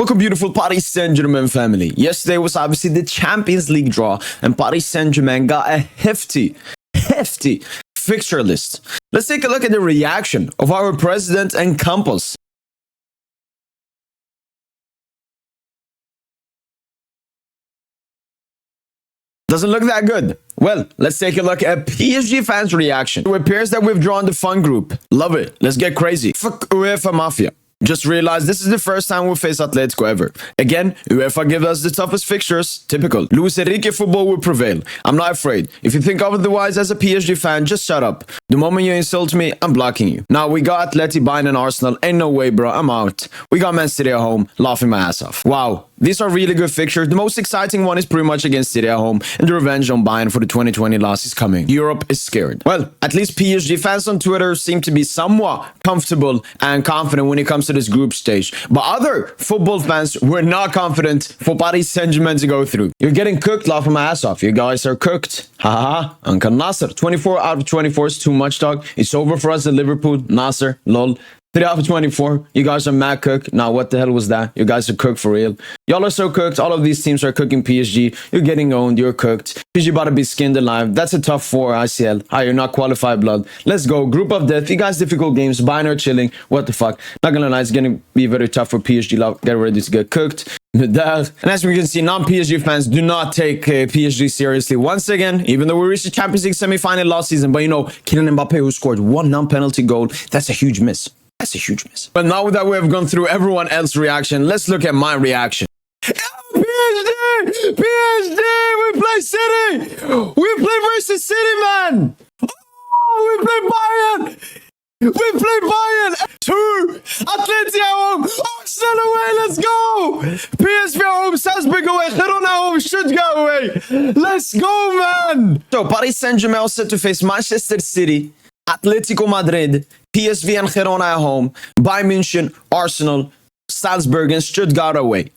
Welcome, beautiful Paris Saint Germain family. Yesterday was obviously the Champions League draw, and Paris Saint Germain got a hefty fixture list. Let's take a look at the reaction of our president and Campos. Doesn't look that good. Well, let's take a look at PSG fans' reaction. It appears that we've drawn the fun group. Love it. Let's get crazy. Fuck UEFA Mafia. Just realized this is the first time we face Atletico ever. Again, UEFA give us the toughest fixtures. Typical. Luis Enrique football will prevail. I'm not afraid. If you think otherwise as a PSG fan, just shut up. The moment you insult me, I'm blocking you. Now, we got Atleti, Bayern and Arsenal. Ain't no way, bro. I'm out. We got Man City at home. Laughing my ass off. Wow. These are really good fixtures. The most exciting one is pretty much against City at home, and the revenge on Bayern for the 2020 loss is coming. Europe is scared. Well, at least PSG fans on Twitter seem to be somewhat comfortable and confident when it comes to this group stage. But other football fans were not confident for Paris Saint Germain to go through. You're getting cooked, laughing my ass off. You guys are cooked. Haha. Uncle Nasser. 24 out of 24 is too much, dog. It's over for us at Liverpool. Nasser. Lol. 3 out of 24. You guys are mad cooked. Now, what the hell was that? You guys are cooked for real. Y'all are so cooked. All of these teams are cooking PSG. You're getting owned. You're cooked. PSG about to be skinned alive. That's a tough 4 UCL. Hi, you're not qualified, blood. Let's go. Group of death. You guys difficult games. Bayern are chilling. What the fuck? Not gonna lie, it's gonna be very tough for PSG. Get ready to get cooked. And as we can see, non-PSG fans do not take PSG seriously once again, even though we reached the Champions League semi-final last season. But you know, Kylian Mbappe, who scored 1 non-penalty goal, that's a huge miss. That's a huge miss. But now that we have gone through everyone else's reaction, let's look at my reaction. PSG! PSG! We play City! We play versus City, man! Oh, we play Bayern! We play Bayern! 2! Atleti at home! Arsenal away! Let's go! PSG at home! Salzburg away! Girona at home! Stuttgart away! Let's go, man! So, Paris Saint Germain set to face Manchester City, Atletico Madrid, PSV and Girona at home, Bayern Munchen, Arsenal, Salzburg and Stuttgart away.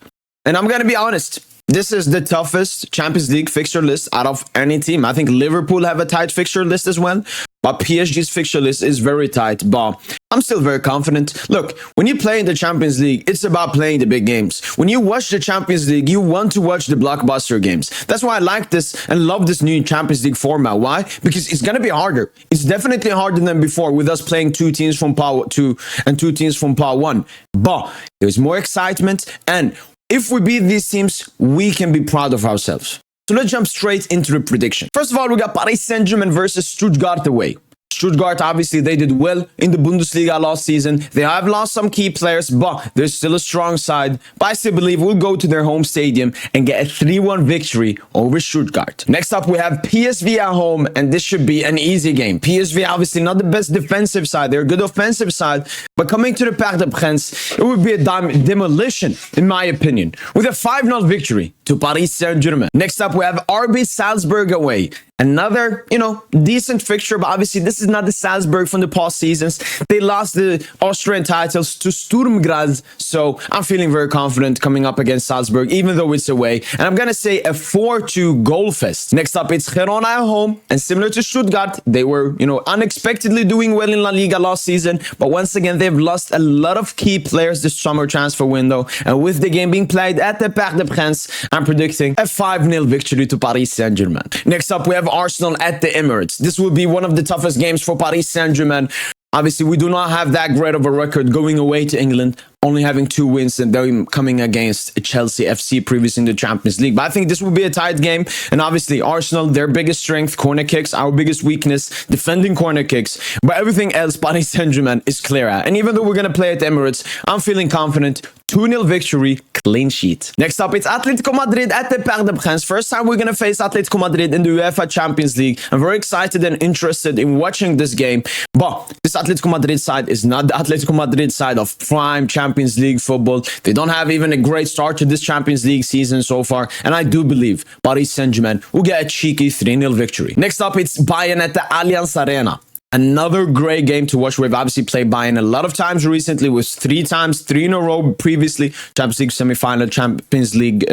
And I'm going to be honest, this is the toughest Champions League fixture list out of any team. I think Liverpool have a tight fixture list as well, but PSG's fixture list is very tight, but I'm still very confident. Look, when you play in the Champions League, it's about playing the big games. When you watch the Champions League, you want to watch the blockbuster games. That's why I like this and love this new Champions League format. Why? Because it's going to be harder. It's definitely harder than before with us playing 2 teams from Power 2 and 2 teams from Power 1. But there's more excitement, and if we beat these teams, we can be proud of ourselves. So let's jump straight into the prediction. First of all, we got Paris Saint Germain versus Stuttgart away. Stuttgart, obviously, they did well in the Bundesliga last season. They have lost some key players, but they're still a strong side. But I still believe we'll go to their home stadium and get a 3-1 victory over Stuttgart. Next up, we have PSV at home, and this should be an easy game. PSV, obviously, not the best defensive side. They're a good offensive side. But coming to the Parc des Princes, it would be a demolition, in my opinion, with a 5-0 victory to Paris Saint Germain. Next up, we have RB Salzburg away. Another, decent fixture, but obviously this is not the Salzburg from the past seasons. They lost the Austrian titles to Sturm Graz, so I'm feeling very confident coming up against Salzburg, even though it's away. And I'm going to say a 4-2 goal fest. Next up, it's Girona at home, and similar to Stuttgart, they were, unexpectedly doing well in La Liga last season, but once again, they've lost a lot of key players this summer transfer window, and with the game being played at the Parc des Princes, I'm predicting a 5-0 victory to Paris Saint Germain. Next up, we have Arsenal at the Emirates. This will be one of the toughest games for Paris Saint Germain. Obviously, we do not have that great of a record going away to England, only having 2 wins and them coming against Chelsea FC previously in the Champions League. But I think this will be a tight game. And obviously, Arsenal, their biggest strength, corner kicks, our biggest weakness, defending corner kicks. But everything else, Paris Saint Germain is clear at. And even though we're going to play at the Emirates, I'm feeling confident. 2-0 victory, clean sheet. Next up, it's Atletico Madrid at the Parc des Princes. First time we're going to face Atletico Madrid in the UEFA Champions League. I'm very excited and interested in watching this game. But this Atletico Madrid side is not the Atletico Madrid side of prime Champions League football. They don't have even a great start to this Champions League season so far. And I do believe Paris Saint Germain will get a cheeky 3-0 victory. Next up, it's Bayern at the Allianz Arena. Another great game to watch. We've obviously played Bayern a lot of times recently. It was 3 times, 3 in a row previously. Champions League semi-final, Champions League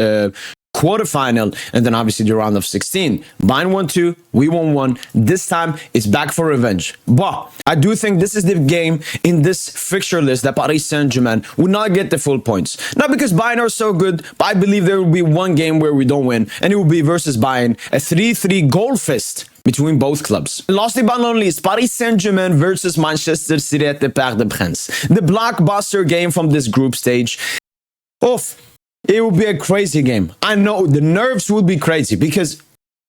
quarterfinal, and then obviously the round of 16. Bayern won 2, we won 1. This time, it's back for revenge. But I do think this is the game in this fixture list that Paris Saint Germain would not get the full points. Not because Bayern are so good, but I believe there will be one game where we don't win, and it will be versus Bayern, a 3-3 goal fest between both clubs. Lastly but not least, Paris Saint Germain versus Manchester City at the Parc des Princes. The blockbuster game from this group stage. Oof. It will be a crazy game. I know the nerves will be crazy because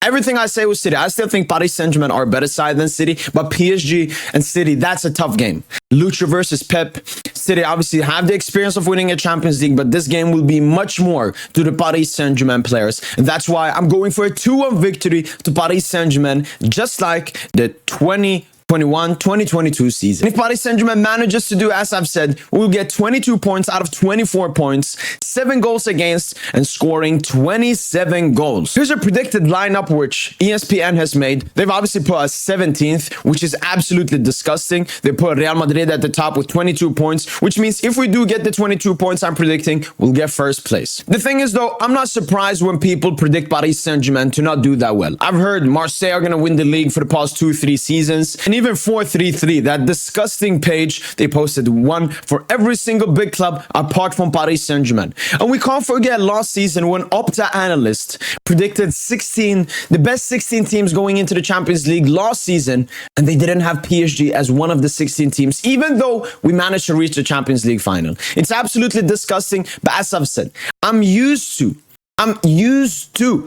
everything I say with City, I still think Paris Saint Germain are a better side than City, but PSG and City, that's a tough game. Lucha versus Pep. City obviously have the experience of winning a Champions League, but this game will be much more to the Paris Saint Germain players. And that's why I'm going for a 2-1 victory to Paris Saint Germain, just like the 2021-2022 season. If Paris Saint Germain manages to do as I've said, we'll get 22 points out of 24 points, 7 goals against, and scoring 27 goals. Here's a predicted lineup which ESPN has made. They've obviously put us 17th, which is absolutely disgusting. They put Real Madrid at the top with 22 points, which means if we do get the 22 points I'm predicting, we'll get first place. The thing is though, I'm not surprised when people predict Paris Saint Germain to not do that well. I've heard Marseille are going to win the league for the past 2-3 seasons, and even 433, that disgusting page, they posted one for every single big club apart from Paris Saint Germain. And we can't forget last season when Opta analysts predicted the best 16 teams going into the Champions League last season, and they didn't have PSG as one of the 16 teams, even though we managed to reach the Champions League final. It's absolutely disgusting, but as I've said, I'm used to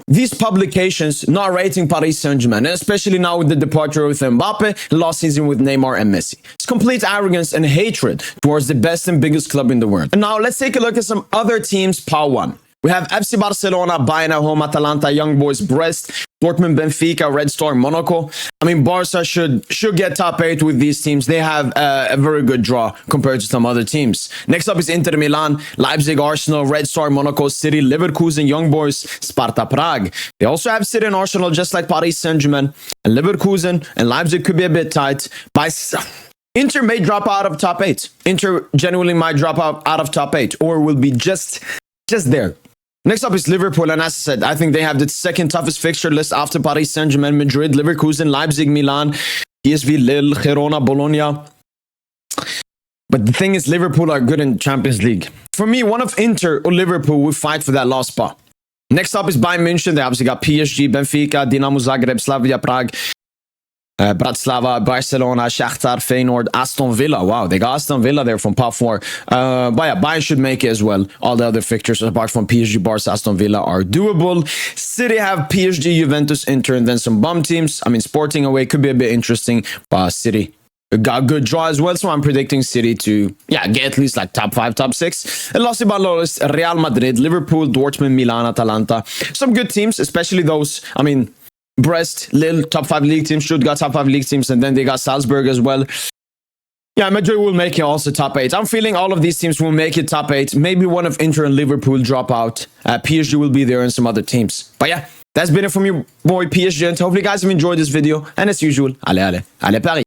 these publications not rating Paris Saint-Germain, especially now with the departure of Mbappe, last season with Neymar and Messi. It's complete arrogance and hatred towards the best and biggest club in the world. And now let's take a look at some other teams, Part 1. We have FC Barcelona, Bayern at home, Atalanta, Young Boys, Brest, Dortmund, Benfica, Red Star, Monaco. I mean, Barca should get top 8 with these teams. They have a very good draw compared to some other teams. Next up is Inter Milan, Leipzig, Arsenal, Red Star, Monaco, City, Leverkusen, Young Boys, Sparta Prague. They also have City and Arsenal, just like Paris Saint-Germain. And Leverkusen and Leipzig could be a bit tight. Inter may drop out of top 8. Inter genuinely might drop out of top 8, or will be just there. Next up is Liverpool, and as I said, I think they have the second toughest fixture list after Paris Saint-Germain, Madrid, Leverkusen, Leipzig, Milan, PSV, Lille, Girona, Bologna. But the thing is, Liverpool are good in Champions League. For me, one of Inter or Liverpool will fight for that last spot. Next up is Bayern Munchen. They obviously got PSG, Benfica, Dinamo Zagreb, Slavia Prague, Bratislava, Barcelona, Shakhtar, Feyenoord, Aston Villa. Wow, they got Aston Villa there from Part 4. But yeah, Bayern should make it as well. All the other fixtures, apart from PSG, Barca, Aston Villa, are doable. City have PSG, Juventus, Inter, and then some bum teams. I mean, Sporting away could be a bit interesting, but City got a good draw as well, so I'm predicting City to, get at least like top 5, top 6. And lastly but not least, Real Madrid, Liverpool, Dortmund, Milan, Atalanta. Some good teams, especially those, I mean, Brest, Lille, top 5 league teams, Stuttgart, top 5 league teams, and then they got Salzburg as well. Yeah, Madrid will make it also top 8. I'm feeling all of these teams will make it top 8. Maybe one of Inter and Liverpool drop out. PSG will be there and some other teams. But yeah, that's been it from your boy PSG, and hopefully you guys have enjoyed this video. And as usual, allez Paris!